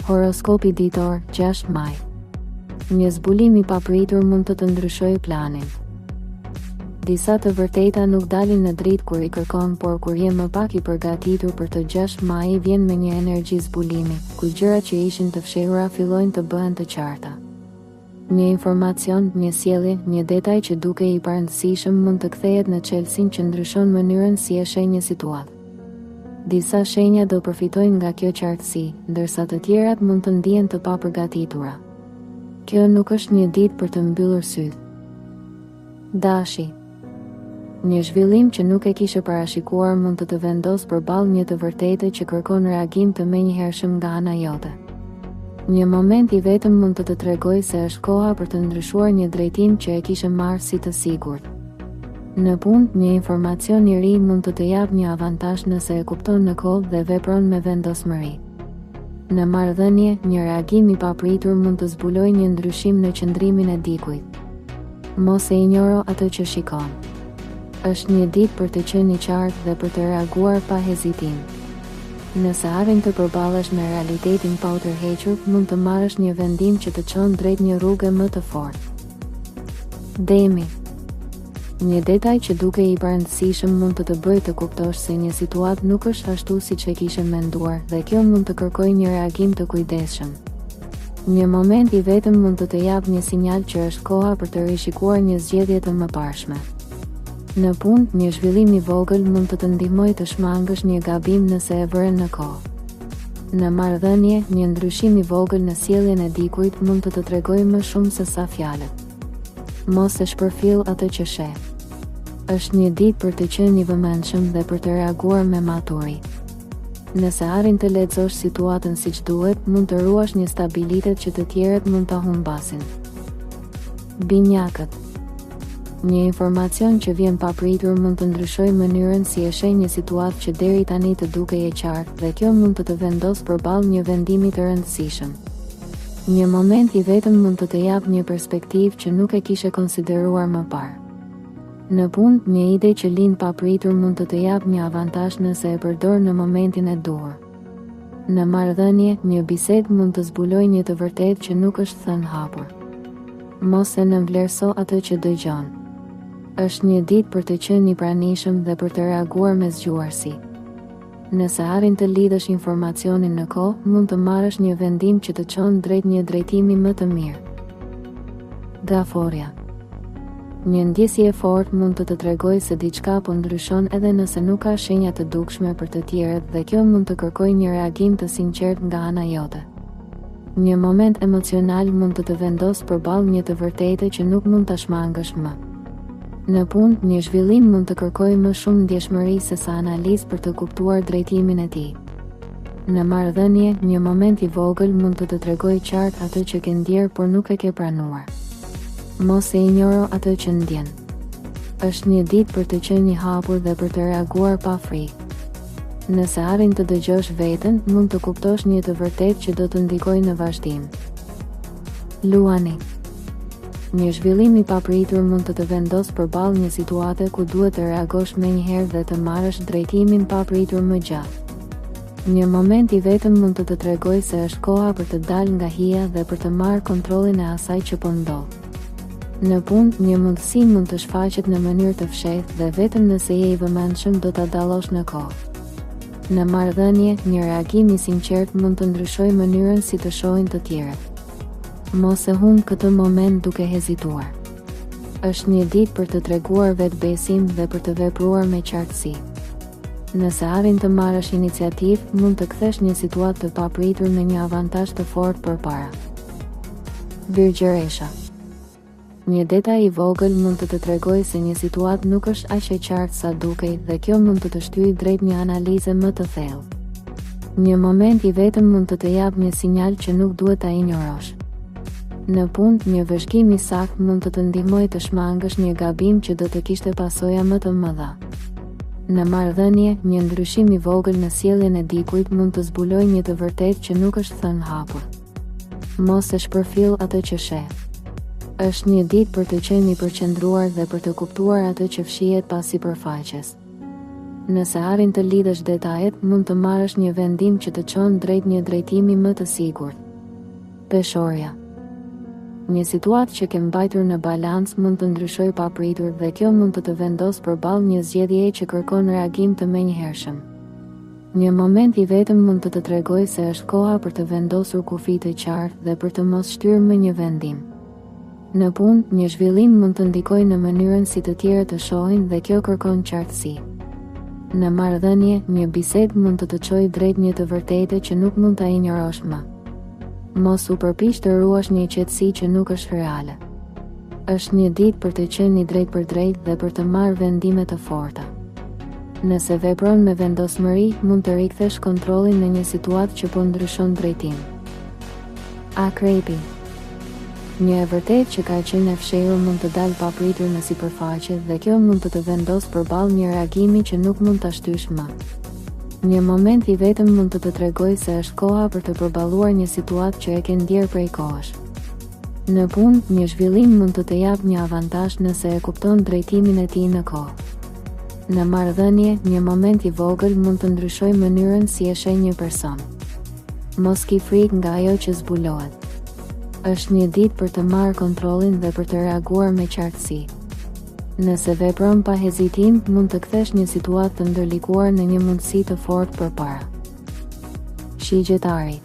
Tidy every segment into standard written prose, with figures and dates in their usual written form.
Horoskopi ditor, 6 maj. Një zbulim i papritur mund të ndryshojë planin. Disa të vërteta nuk dalin në dritë kur i kërkon, por kur je më pak i përgatitur për të 6 maj vjen me një energji zbulimi, ku gjërat që ishin të fshehura fillojnë të bëhen të qarta. Një informacion, një sjellje, një detaj që duke i parëndësishëm mund të kthehet në çelësinë që ndryshon mënyrën si e sheh një situatë. Disa shenja do përfitojnë nga kjo qartësi, ndërsa të tjerat mund të ndihen të papërgatitura. Kjo nuk është një ditë për të mbyllur sytë. Dashi. Një zhvillim që nuk e kishe parashikuar mund të vendosë përballë një të vërtetë që kërkon reagim të menjëhershëm nga ana jote. Një moment i vetëm mund të tregojë se është koha për të ndryshuar një drejtim që e kishe marrë si të sigurt. Në punë, një informacion i ri mund të japë një avantazh nëse e kupton në kohë dhe vepron me vendosmëri. Në marrëdhënie, një reagim i papritur mund të zbulojë një ndryshim në qëndrimin e dikujt. Mos e injoro atë që shikon. Është një ditë për të qenë i qartë dhe për të reaguar pa hezitim. Nëse arrin të përballesh me realitetin pa u tërhequr, mund të marrësh një vendim që të çon drejt një rruge më të fortë. Demi. Një detaj që duke i parëndësishëm mund të bëjë të kuptosh se një situatë nuk është ashtu siç e kishe menduar, dhe kjo mund të kërkojë një reagim të kujdesshëm. Një moment i vetëm mund të japë një sinjal që është koha për të rishikuar një zgjedhje të mëparshme. Në punë, një zhvillim i vogël mund të ndihmojë të shmangësh një gabim nëse e vëre në kohë. Në marrëdhënie, një ndryshim i vogël në sjelljen e dikujt mund të tregojë më shumë se sa fjalët. Mos e shpërfill atë që sheh. Është një ditë për të qenë i vëmendshëm dhe për të reaguar me maturi. Nëse arrin të lexosh situatën siç duhet, mund të ruash një stabilitet që të tjerët mund ta humbasin. Binjakët. Një informacion që vjen papritur mund të ndryshojë mënyrën si e sheh një situatë që deri tani të dukej e qartë, dhe kjo mund të vendosë përballë një vendimi të rëndësishëm. Një moment i vetëm mund të japë një perspektivë që nuk e kishe konsideruar më parë. Në punë, një ide që lind papritur mund të japë një avantazh nëse e përdor në momentin e duhur. Në marrëdhënie, një bisedë mund të zbulojë një të vërtetë që nuk është thënë hapur. Mos e nënvlerëso atë që dëgjon. Është një ditë për të qenë i pranishëm dhe për të reaguar me zgjuarsi. Nëse arrin të lidhësh informacionin në kohë, mund të marrësh një vendim që të çon drejt një drejtimi më të mirë. Gaforia. Një ndjesje e fortë mund të tregojë se diçka po ndryshon edhe nëse nuk ka shenja të dukshme për të tjerët, dhe kjo mund të kërkojë një reagim të sinqertë nga ana jote. Një moment emocional mund të vendosë përballë një të vërtetë që nuk mund ta shmangësh më. Në punë, një zhvillim mund të kërkojë më shumë ndjeshmëri se sa analizë për të kuptuar drejtimin e tij. Në marrëdhënie, një moment i vogël mund të tregojë qartë atë që ke ndjer por nuk e ke pranuar. Mos e injoro atë që ndjen. Është një ditë për të qenë i hapur dhe për të reaguar pa frikë. Nëse arrin të dëgjosh veten, mund të kuptosh një të vërtetë që do të ndikojë në vazhdim. Luani. Një zhvillim i papritur mund të vendosë përballë një situate ku duhet të reagosh menjëherë dhe të marrësh drejtimin papritur më gjatë. Një moment i vetëm mund të tregojë se është koha për të dalë nga hija dhe për të marrë kontrollin e asaj që po ndodh. Në punë, një mundësi mund të shfaqet në mënyrë të fshehtë dhe vetëm nëse je i vëmendshëm do ta dallosh në kohë. Në marrëdhënie, një reagim i sinqert mund të ndryshojë mënyrën si të shohin të tjerët. Mos e humb këtë moment duke hezituar. Është një ditë për të treguar vetbesim dhe për të vepruar me qartësi. Nëse arrin të marrësh iniciativë, mund të kthesh një situatë të papritur me një avantazh të fortë përpara. Virgjëresha. Një detaj i vogël mund të tregojë se një situatë nuk është aq e qartë sa dukej, dhe kjo mund të shtyjë drejt një analize më të thellë. Një moment i vetëm mund të japë një sinjal që nuk duhet ta injorosh. Në punë, një vëzhgim i saktë mund të ndihmojë të shmangësh një gabim që do të kishte pasoja më të mëdha. Në marrëdhënie, një ndryshim i vogël në sjelljen e dikujt mund të zbulojë një të vërtetë që nuk është thënë hapur. Mos e shpërfill atë që sheh. Është një ditë për të qenë i përqendruar dhe për të kuptuar atë që fshihet pas sipërfaqes. Nëse arrin të lidhësh detajet, mund të marrësh një vendim që të çon drejt një drejtimi më të sigurt. Peshorja. Një situatë që ke mbajtur në balans mund të ndryshojë papritur dhe kjo mund të vendosë përballë një zgjedhjeje që kërkon reagim të menjëhershëm. Një moment i vetëm mund të tregojë se është koha për të vendosur kufi të qartë dhe për të mos shtyrë më një vendim. Në punë, një zhvillim mund të ndikojë në mënyrën si të tjerët të shohin dhe kjo kërkon qartësi. Në marrëdhënie, një bisedë mund të çojë drejt një të vërtetë që nuk mund ta injorosh më. Mos u përpiq të ruash një qetësi që nuk është reale. Është një ditë për të qenë i drejtë për drejtë dhe për të marrë vendime të forta. Nëse vepron me vendosmëri, mund të rikthesh kontrollin në një situatë që po ndryshon drejtim. Akrepi. Një e vërtetë që ka qenë e fshehur mund të dalë papritur në sipërfaqe dhe kjo mund të vendosë përballë një reagimi që nuk mund ta shtysh më. Një moment i vetëm mund të tregojë se është koha për të përballuar një situatë që e ke ndjerë prej kohësh. Në punë, një zhvillim mund të japë një avantazh nëse e kupton drejtimin e tij në kohë. Në marrëdhënie, një moment i vogël mund të ndryshojë mënyrën si e sheh një person. Mos ki frikë nga ajo që zbulohet. Është një ditë për të marrë kontrollin dhe për të reaguar me qartësi. Nëse vepron pa hezitim, mund të kthesh një situatë të ndërlikuar në një mundësi të fortë përpara. Shigjetari.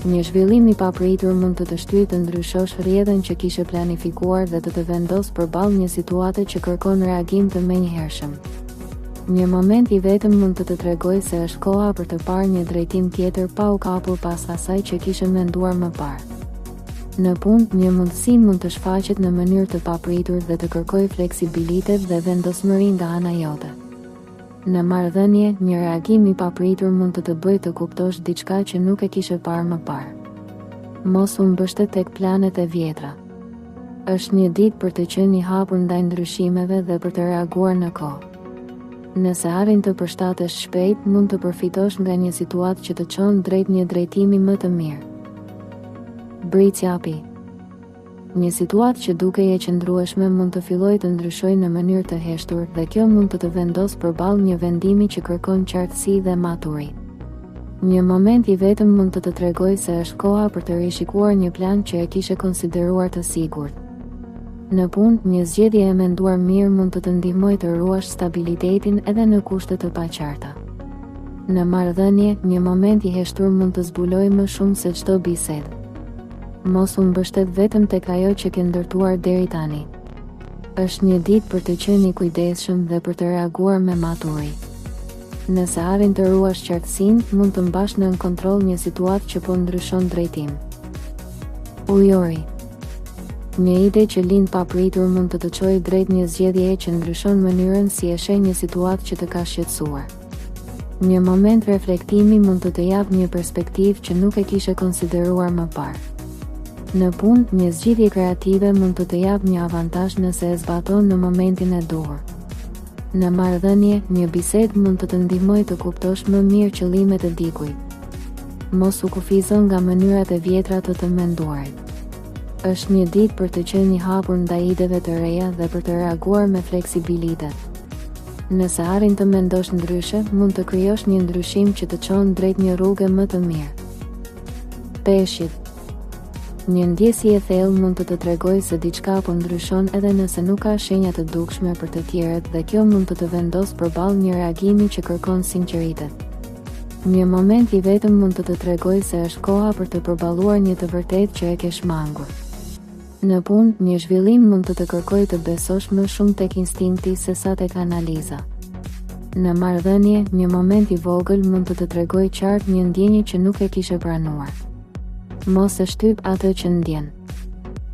Një zhvillim i papritur mund të shtyjë të ndryshosh rrjedhën që kishe planifikuar dhe të vendosë përballë një situate që kërkon reagim të menjëhershëm. Një moment i vetëm mund të tregojë se është koha për të parë një drejtim tjetër pa u kapur pas asaj që kishe menduar më parë. Në punë, një mundësi mund të shfaqet në mënyrë të papritur dhe të kërkojë fleksibilitet dhe vendosmëri nga ana jote. Në marrëdhënie, një reagim i papritur mund të bëjë të kuptosh diçka që nuk e kishe parë më parë. Mos u mbështet tek planet e vjetra. Është një ditë për të qenë i hapur ndaj ndryshimeve dhe për të reaguar në kohë. Nëse arrin të përshtatesh shpejt, mund të përfitosh nga një situatë që të çon drejt një drejtimi më të mirë. Britsjapi. Një situatë që dukej e qëndrueshme mund të fillojë të ndryshojë në mënyrë të heshtur dhe kjo mund të vendosë përballë një vendimi që kërkon qartësi dhe maturi. Një moment i vetëm mund të tregojë se është koha për të rishikuar një plan që e kishe konsideruar të sigurt. Në punë, një zgjedhje e menduar mirë mund të ndihmojë të ruash stabilitetin edhe në kushte të paqarta. Në marrëdhënie, një moment i heshtur mund të zbulojë më shumë se çdo bisedë. Mos u mbështet vetëm tek ajo që ke ndërtuar deri tani. Është një ditë për të qenë i kujdesshëm dhe për të reaguar me maturi. Nëse arrin të ruash qartësinë, mund të mbash nën kontroll një situatë që po ndryshon drejtim. Ujori. Një ide që lind papritur mund të çojë drejt një zgjedhjeje që ndryshon mënyrën si e sheh një situatë që të ka shqetësuar. Një moment reflektimi mund të japë një perspektivë që nuk e kishe konsideruar më parë. Në punë, një zgjidhje kreative mund të japë një avantazh nëse e zbaton në momentin e duhur. Në marrëdhënie, një bisedë mund të ndihmojë të kuptosh më mirë qëllimet e dikujt. Mos u kufizo nga mënyrat e vjetra të menduarit. Është një ditë për të qenë i hapur ndaj ideve të reja dhe për të reaguar me fleksibilitet. Nëse arrin të mendosh ndryshe, mund të krijosh një ndryshim që të çon drejt një rruge më të mirë. Peshqit. Një ndjesi e thellë mund të tregojë se diçka po ndryshon edhe nëse nuk ka shenja të dukshme për të tjerët dhe kjo mund të vendosë përballë një reagimi që kërkon sinqeritet. Një moment i vetëm mund të tregojë se është koha për të përballuar një të vërtetë që e ke shmangur. Në punë, një zhvillim mund të kërkojë të besosh më shumë tek instinkti sesa tek analiza. Në marrëdhënie, një moment i vogël mund të tregojë qartë një ndjenjë që nuk e kishe pranuar. Mos e shtyp atë që ndjen.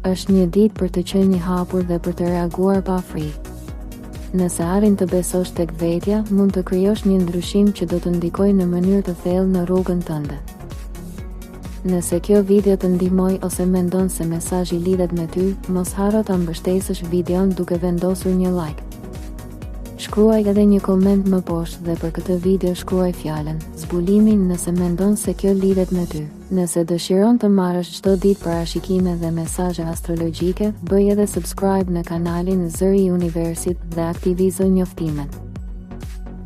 Është një ditë për të qenë i hapur dhe për të reaguar pa frikë. Nëse arrin të besosh tek vetja, mund të krijosh një ndryshim që do të ndikojë në mënyrë të thellë në rrugën tënde. Nëse kjo video të ndihmoi ose mendon se mesazhi lidhet me ty, mos harro ta mbështesësh videon duke vendosur një like. Shkruaj edhe një koment më poshtë dhe për këtë video shkruaj fjalën zbulimin nëse mendon se kjo lidhet me ty. Nëse dëshiron të marrësh çdo ditë parashikime dhe mesazhe astrologjike, bëj edhe subscribe në kanalin Zëri i Universit dhe aktivizo njoftimet.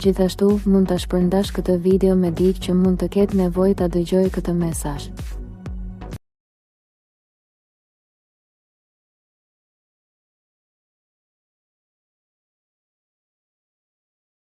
Gjithashtu, mund ta shpërndash këtë video me dikë që mund të ketë nevojë ta dëgjojë këtë mesazh.